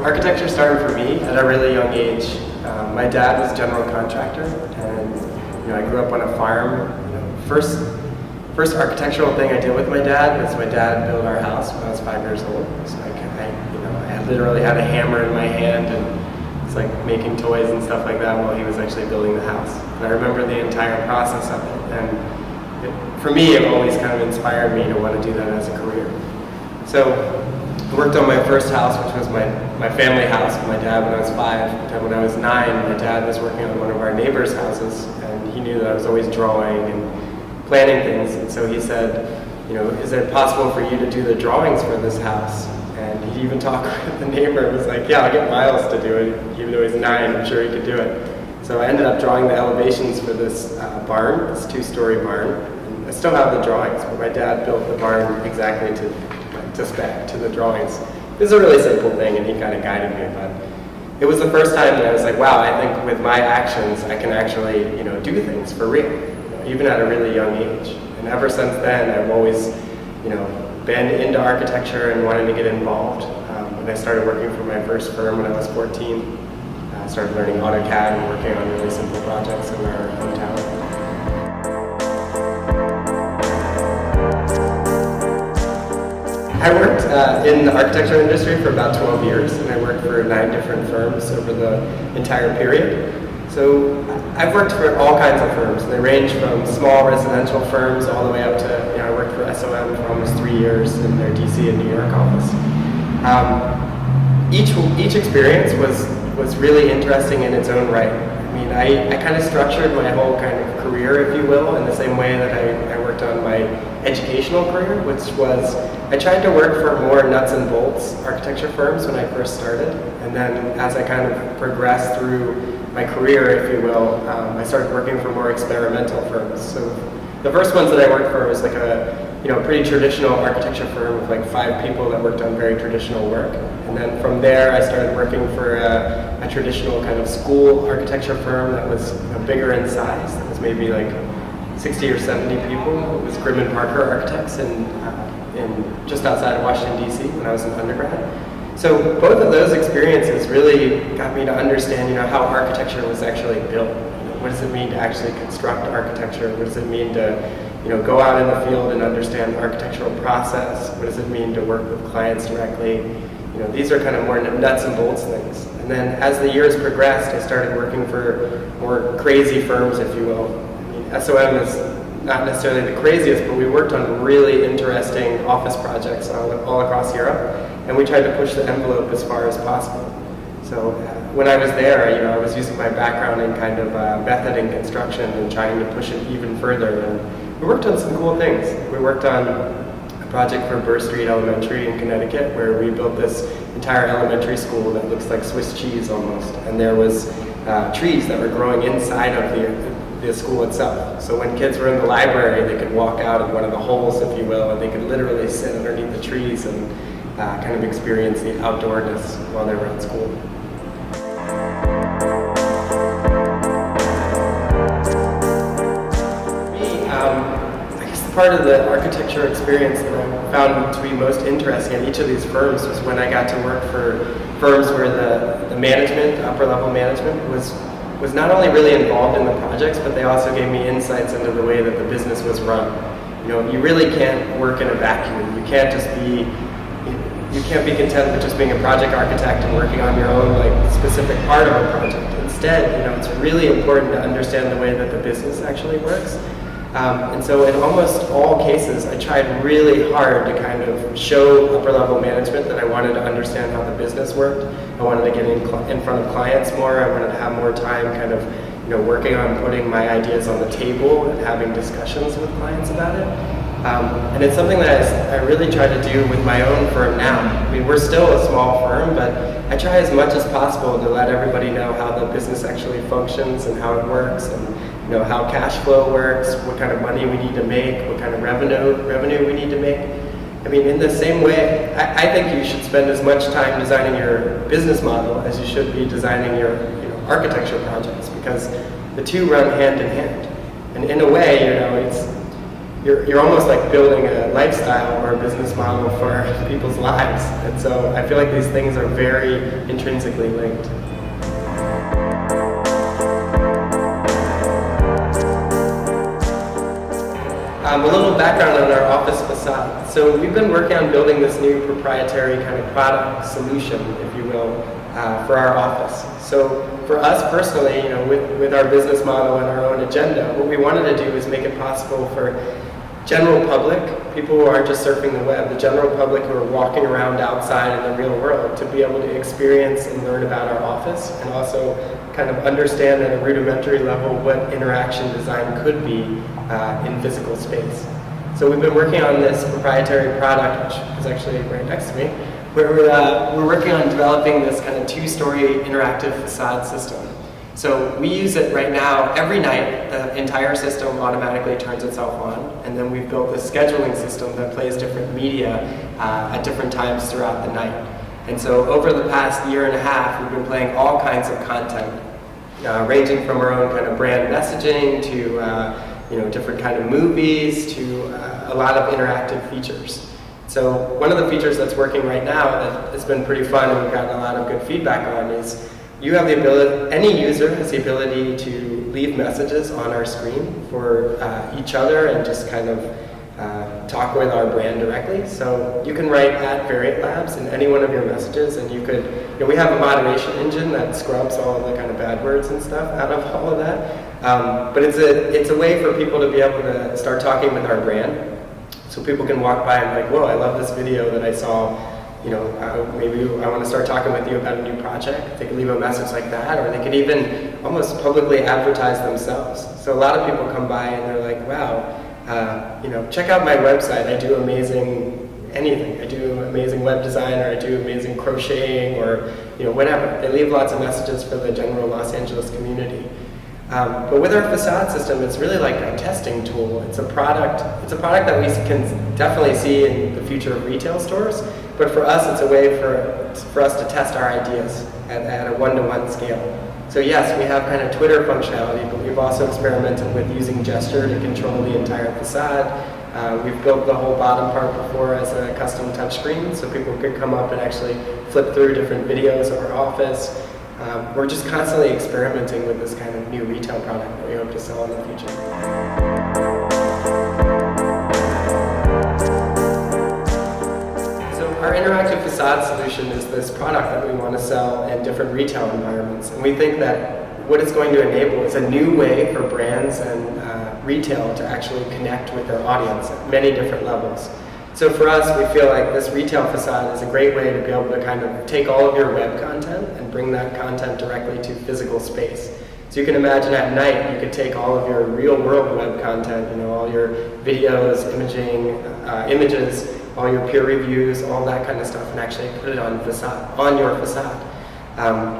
architecture started for me at a really young age. My dad was a general contractor, and I grew up on a farm. First architectural thing I did with my dad was my dad built our house when I was 5 years old. So I literally had a hammer in my hand and it's like making toys and stuff like that while he was actually building the house. And I remember the entire process of it. And for me, it always kind of inspired me to want to do that as a career. So I worked on my first house, which was my family house with my dad when I was 5. And when I was 9, my dad was working on one of our neighbors' houses, and he knew that I was always drawing and planning things. And so he said, is it possible for you to do the drawings for this house? And he even talked with the neighbor and was like, yeah, I'll get Miles to do it. Even though he's 9, I'm sure he could do it. So I ended up drawing the elevations for this barn, this 2-story barn. And I still have the drawings, but my dad built the barn exactly to spec, to the drawings. It was a really simple thing, and he kind of guided me. But it was the first time that I was like, wow, I think with my actions, I can actually, do things for real, even at a really young age. And ever since then, I've always, been into architecture and wanted to get involved. When I started working for my first firm when I was 14, I started learning AutoCAD and working on really simple projects in our hometown. I worked in the architecture industry for about 12 years, and I worked for 9 different firms over the entire period. So I've worked for all kinds of firms, and they range from small residential firms all the way up to, I worked for SOM for almost 3 years in their DC and New York office. Each experience was really interesting in its own right. I mean, I kind of structured my whole kind of career, if you will, in the same way that I worked on my educational career, which was I tried to work for more nuts and bolts architecture firms when I first started, and then as I kind of progressed through my career, if you will, I started working for more experimental firms. So the first ones that I worked for was like a pretty traditional architecture firm with like 5 people that worked on very traditional work. And then from there, I started working for a traditional kind of school architecture firm that was bigger in size. That was maybe like 60 or 70 people. It was Grimm & Parker Architects in just outside of Washington, D.C. when I was an undergrad. So both of those experiences really got me to understand, how architecture was actually built. What does it mean to actually construct architecture? What does it mean to, go out in the field and understand the architectural process? What does it mean to work with clients directly? These are kind of more nuts and bolts things. And then as the years progressed, I started working for more crazy firms, if you will. I mean, SOM is not necessarily the craziest, but we worked on really interesting office projects all across Europe, and we tried to push the envelope as far as possible. So when I was there, I was using my background in kind of method and construction and trying to push it even further. And we worked on some cool things. We worked on a project for Burr Street Elementary in Connecticut, where we built this entire elementary school that looks like Swiss cheese almost. And there was trees that were growing inside of the school itself. So when kids were in the library, they could walk out of one of the holes, if you will, and they could literally sit underneath the trees and kind of experience the outdoorness while they were at school. I guess the part of the architecture experience that I found to be most interesting at each of these firms was when I got to work for firms where the management, upper level management, was not only really involved in the projects, but they also gave me insights into the way that the business was run. You really can't work in a vacuum. You can't be content with just being a project architect and working on your own specific part of a project. Instead, it's really important to understand the way that the business actually works. And so in almost all cases, I tried really hard to kind of show upper level management that I wanted to understand how the business worked. I wanted to get in front of clients more. I wanted to have more time kind of working on putting my ideas on the table and having discussions with clients about it. And it's something that I really try to do with my own firm now. I mean, we're still a small firm, but I try as much as possible to let everybody know how the business actually functions and how it works, and how cash flow works, what kind of money we need to make, what kind of revenue we need to make. I mean, in the same way, I think you should spend as much time designing your business model as you should be designing your architecture projects, because the two run hand in hand. And in a way, you're almost like building a lifestyle or a business model for people's lives. And so I feel like these things are very intrinsically linked. A little background on our office facade. So we've been working on building this new proprietary kind of product solution, if you will, for our office. So for us personally, you know, with our business model and our own agenda, what we wanted to do is make it possible for general public, people who aren't just surfing the web, the general public who are walking around outside in the real world, to be able to experience and learn about our office, and also kind of understand at a rudimentary level what interaction design could be in physical space. So we've been working on this proprietary product, which is actually right next to me, where we're working on developing this kind of two-story interactive facade system. So we use it right now. Every night, the entire system automatically turns itself on, and then we've built this scheduling system that plays different media at different times throughout the night. And so over the past year and a half, we've been playing all kinds of content, ranging from our own kind of brand messaging to different kind of movies to a lot of interactive features. So one of the features that's working right now that has been pretty fun and we've gotten a lot of good feedback on is you have the ability, any user has the ability to leave messages on our screen for each other and just kind of talk with our brand directly. So you can write at Variant Labs in any one of your messages, and you could, we have a moderation engine that scrubs all of the kind of bad words and stuff out of all of that. But it's a way for people to be able to start talking with our brand. So people can walk by and be like, whoa, I love this video that I saw. Maybe I want to start talking with you about a new project. They could leave a message like that, or they could even almost publicly advertise themselves. So a lot of people come by and they're like, wow, check out my website. I do amazing anything. I do amazing web design, or I do amazing crocheting, or whatever. They leave lots of messages for the general Los Angeles community. But with our facade system, it's really like a testing tool. It's a product that we can definitely see in the future of retail stores. But for us, it's a way for us to test our ideas at a one-to-one scale. So yes, we have kind of Twitter functionality, but we've also experimented with using gesture to control the entire facade. We've built the whole bottom part before as a custom touchscreen, so people could come up and actually flip through different videos of our office. We're just constantly experimenting with this kind of new retail product that we hope to sell in the future. So our interactive facade solution is this product that we want to sell in different retail environments. And we think that what it's going to enable is a new way for brands and retail to actually connect with their audience at many different levels. So for us, we feel like this retail facade is a great way to be able to kind of take all of your web content and bring that content directly to physical space. So you can imagine at night, you could take all of your real world web content, all your videos, imaging, images, all your peer reviews, all that kind of stuff, and actually put it on your facade.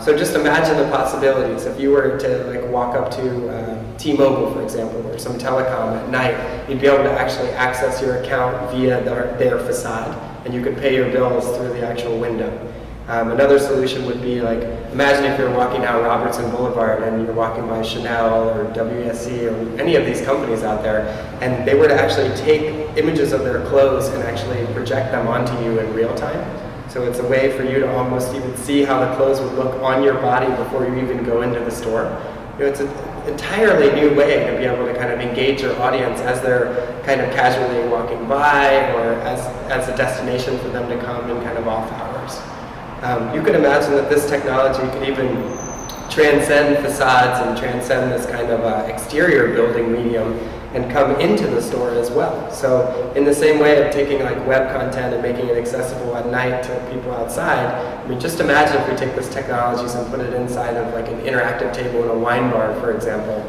So just imagine the possibilities. If you were to walk up to T-Mobile, for example, or some telecom at night, you'd be able to actually access your account via their facade, and you could pay your bills through the actual window. Another solution would be imagine if you're walking down Robertson Boulevard and you're walking by Chanel or WSC or any of these companies out there, and they were to actually take images of their clothes and actually project them onto you in real time. So it's a way for you to almost even see how the clothes would look on your body before you even go into the store. It's an entirely new way to be able to kind of engage your audience as they're kind of casually walking by, or as a destination for them to come in kind of off hours. You could imagine that this technology could even transcend facades and transcend this kind of exterior building medium and come into the store as well. So in the same way of taking web content and making it accessible at night to people outside, just imagine if we take this technologies and put it inside of an interactive table in a wine bar, for example.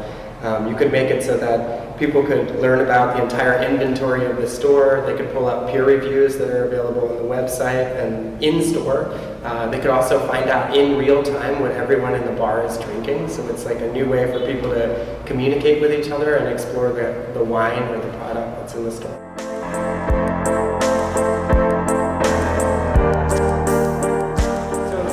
You could make it so that people could learn about the entire inventory of the store. They could pull up peer reviews that are available on the website and in-store. They could also find out in real time what everyone in the bar is drinking. So it's a new way for people to communicate with each other and explore the wine or the product that's in the store.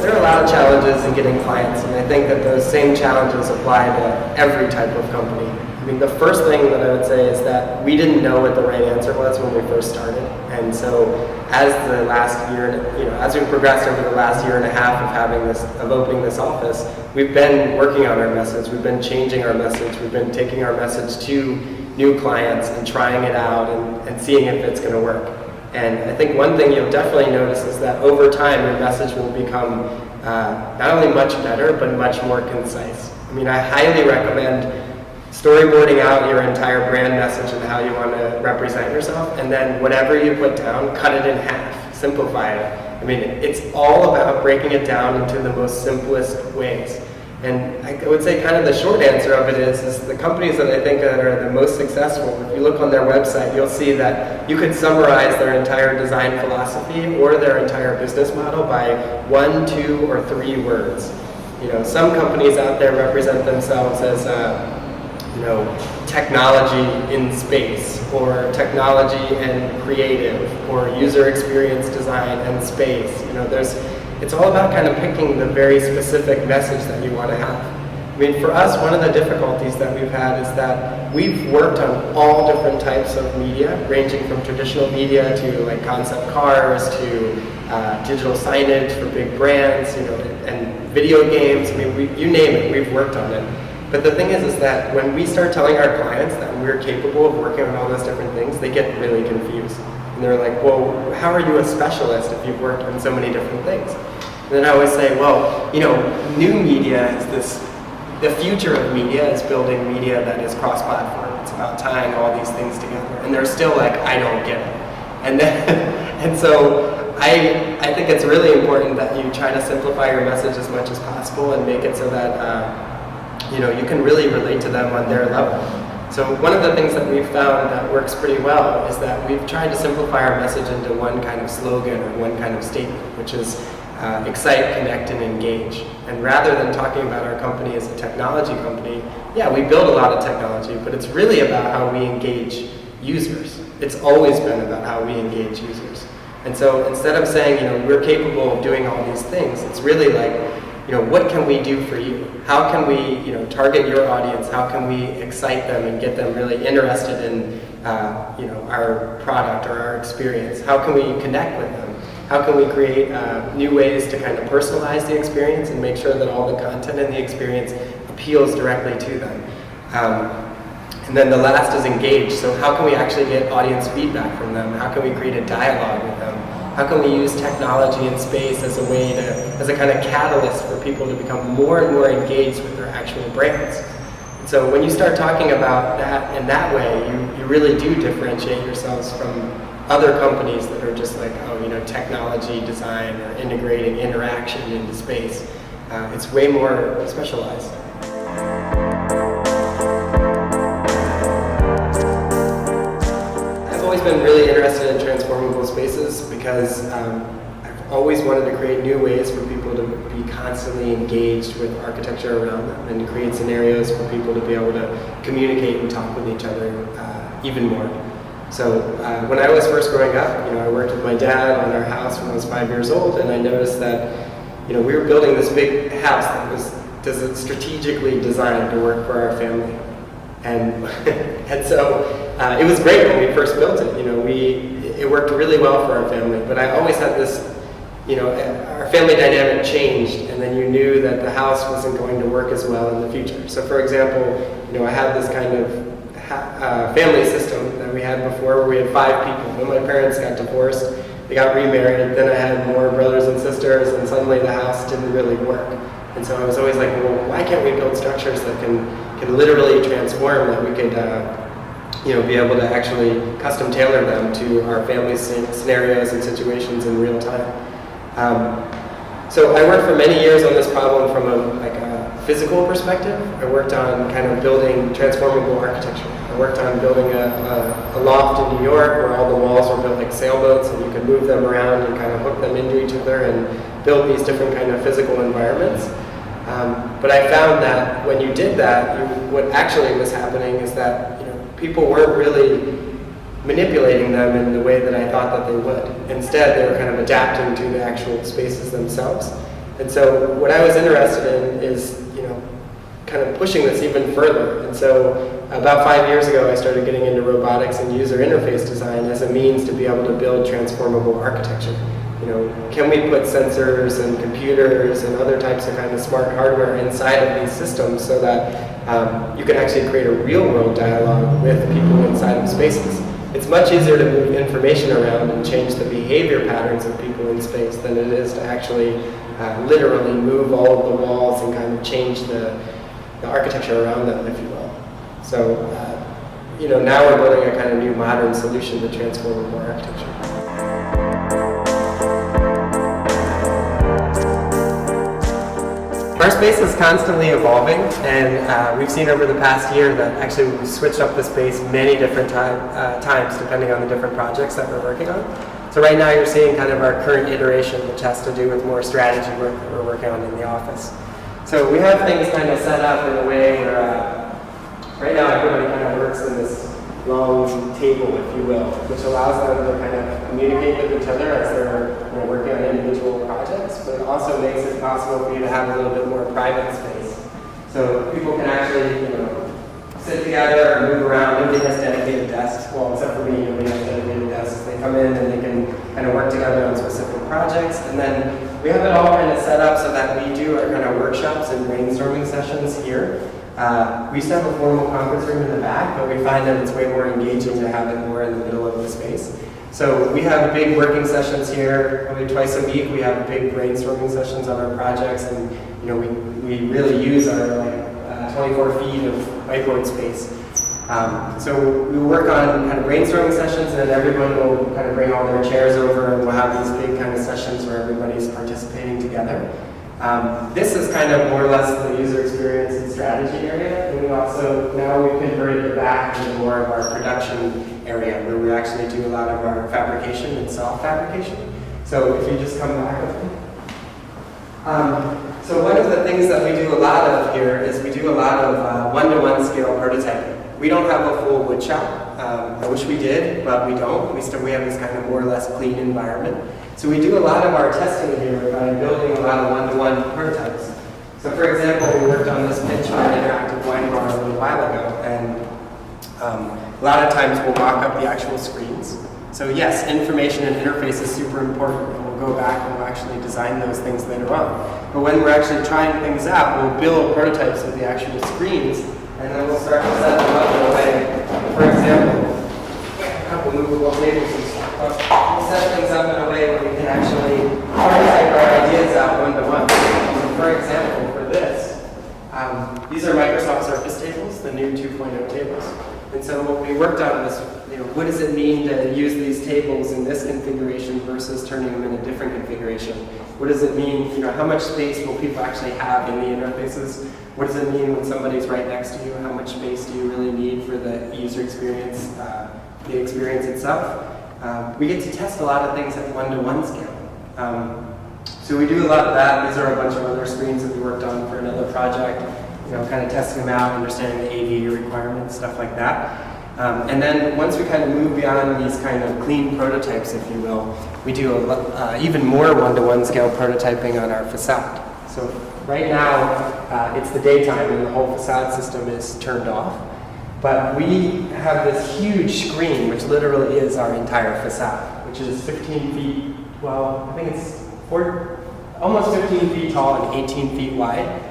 There are a lot of challenges in getting clients, and I think that those same challenges apply to every type of company. I mean, the first thing that I would say is that we didn't know what the right answer was when we first started. And so as the last year, as we progressed over the last year and a half of opening this office, we've been working on our message. We've been changing our message. We've been taking our message to new clients and trying it out and seeing if it's going to work. And I think one thing you'll definitely notice is that over time, your message will become not only much better, but much more concise. I mean, I highly recommend storyboarding out your entire brand message and how you want to represent yourself, and then whatever you put down, cut it in half, simplify it. I mean, it's all about breaking it down into the most simplest ways. And I would say kind of the short answer of it is the companies that I think that are the most successful, if you look on their website, you'll see that you could summarize their entire design philosophy or their entire business model by 1, 2, or 3 words. Some companies out there represent themselves as technology in space, or technology and creative, or user experience design and space. It's all about kind of picking the very specific message that you want to have. I mean, for us, one of the difficulties that we've had is that we've worked on all different types of media, ranging from traditional media to like concept cars to digital signage for big brands, and video games. I mean, you name it, we've worked on it. But the thing is that when we start telling our clients that we're capable of working on all those different things, they get really confused. And they're like, well, how are you a specialist if you've worked on so many different things? And then I always say, well, new media is the future of media is building media that is cross-platform. It's about tying all these things together. And they're still like, I don't get it. And so I think it's really important that you try to simplify your message as much as possible and make it so that you can really relate to them on their level. So one of the things that we've found that works pretty well is that we've tried to simplify our message into one kind of slogan or one kind of statement, which is excite, connect, and engage. And rather than talking about our company as a technology company, yeah, we build a lot of technology, but it's really about how we engage users. It's always been about how we engage users. And so instead of saying, we're capable of doing all these things, it's really like, what can we do for you? How can we, target your audience? How can we excite them and get them really interested in, our product or our experience? How can we connect with them? How can we create new ways to kind of personalize the experience and make sure that all the content in the experience appeals directly to them? And then the last is engage. So how can we actually get audience feedback from them? How can we create a dialogue with them? How can we use technology and space as a way as a kind of catalyst for people to become more and more engaged with their actual brands? And so when you start talking about that in that way, you really do differentiate yourselves from other companies that are just like, technology design or integrating interaction into space. It's way more specialized. I've always been really interested in transformable spaces because I've always wanted to create new ways for people to be constantly engaged with architecture around them and to create scenarios for people to be able to communicate and talk with each other even more. So when I was first growing up, I worked with my dad on our house when I was 5 years old, and I noticed that we were building this big house that was strategically designed to work for our family. And so it was great when we first built it. It worked really well for our family. But I always had this, our family dynamic changed, and then you knew that the house wasn't going to work as well in the future. So for example, I had this kind of family system that we had before where we had 5 people. When my parents got divorced, they got remarried, then I had more brothers and sisters, and suddenly the house didn't really work. And so I was always like, well, why can't we build structures that can literally transform, that we could be able to actually custom tailor them to our family scenarios and situations in real time. So I worked for many years on this problem from a physical perspective. I worked on kind of building transformable architecture. I worked on building a loft in New York where all the walls were built like sailboats and you could move them around and kind of hook them into each other and build these different kind of physical environments. But I found that when you did that, what actually was happening is that people weren't really manipulating them in the way that I thought that they would. Instead, they were kind of adapting to the actual spaces themselves. And so what I was interested in is, kind of pushing this even further. And so about 5 years ago, I started getting into robotics and user interface design as a means to be able to build transformable architecture. You know, can we put sensors and computers and other types of kind of smart hardware inside of these systems so that you can actually create a real-world dialogue with people inside of spaces? It's much easier to move information around and change the behavior patterns of people in space than it is to actually literally move all of the walls and kind of change the architecture around them, if you will. So, you know, now we're building a kind of new modern solution to transformable architecture. Our space is constantly evolving, and we've seen over the past year that actually we've switched up the space many different times depending on the different projects that we're working on. So right now you're seeing kind of our current iteration, which has to do with more strategy work that we're working on in the office. So we have things kind of set up in a way where right now everybody kind of works in this long table, if you will, which allows them to kind of communicate with each other as they're working on individual projects, but it also makes it possible for you to have a little bit more private space. So people can actually, sit together and move around. Nobody has dedicated desks. Well, except for me, nobody has dedicated desks. They come in and they can kind of work together on specific projects. And then we have it all kind of set up so that we do our kind of workshops and brainstorming sessions here. We used to have a formal conference room in the back, but we find that it's way more engaging to have it more in the middle of the space. So we have big working sessions here, probably twice a week. We have big brainstorming sessions on our projects, and we really use our 24 feet of whiteboard space. So we work on kind of brainstorming sessions, and then everyone will kind of bring all their chairs over, and we'll have these big kind of sessions where everybody's participating together. This is kind of more or less the user experience and strategy area, and we also, now we've converted it back into more of our production area where we actually do a lot of our fabrication and self-fabrication. So if you just come back with me. So one of the things that we do a lot of here is we do a lot of one-to-one scale prototyping. We don't have a full wood shop. I wish we did, but we don't. We have this kind of more or less clean environment. So we do a lot of our testing here by building a lot of one-to-one prototypes. So for example, we worked on this pitch on an interactive wine bar a little while ago, and a lot of times we'll mock up the actual screens. So yes, information and interface is super important, and we'll go back and we'll actually design those things later on. But when we're actually trying things out, we'll build prototypes of the actual screens, and then we'll start to set them up in a way. For example, a couple movable tables and stuff. We'll set things up in a way where we can actually prototype our ideas out one-to-one. So for example, for this, these are Microsoft Surface tables, the new 2.0 tables. And so what we worked on was, what does it mean to use these tables in this configuration versus turning them in a different configuration? What does it mean, how much space will people actually have in the interfaces? What does it mean when somebody's right next to you? How much space do you really need for the user experience, the experience itself? We get to test a lot of things at one-to-one scale. So we do a lot of that. These are a bunch of other screens that we worked on for another project, kind of testing them out, understanding the AV requirements, stuff like that. And then once we kind of move beyond these kind of clean prototypes, if you will, we do even more one-to-one scale prototyping on our facade. So right now, it's the daytime and the whole facade system is turned off. But we have this huge screen, which literally is our entire facade, which is 15 feet, well, I think it's almost 15 feet tall and 18 feet wide.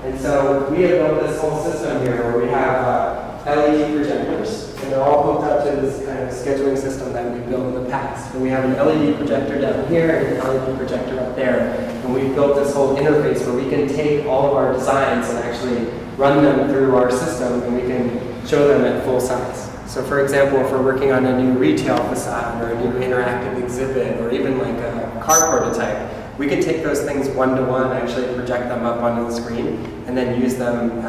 And so we have built this whole system here where we have LED projectors, and they're all hooked up to this kind of scheduling system that we built in the past. And we have an LED projector down here and an LED projector up there. And we've built this whole interface where we can take all of our designs and actually run them through our system, and we can show them at full size. So for example, if we're working on a new retail facade or a new interactive exhibit or even like a car prototype, we can take those things one-to-one, actually project them up onto the screen, and then use them,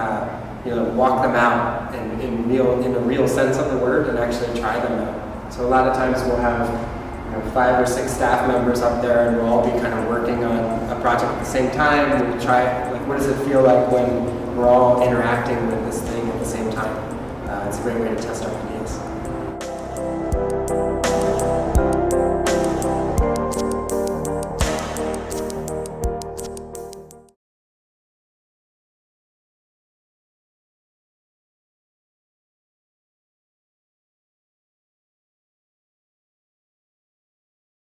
walk them out in a real sense of the word and actually try them out. So a lot of times we'll have 5 or 6 staff members up there, and we'll all be kind of working on a project at the same time, and we'll try, what does it feel like when we're all interacting with this thing at the same time? It's a great way to test our ideas.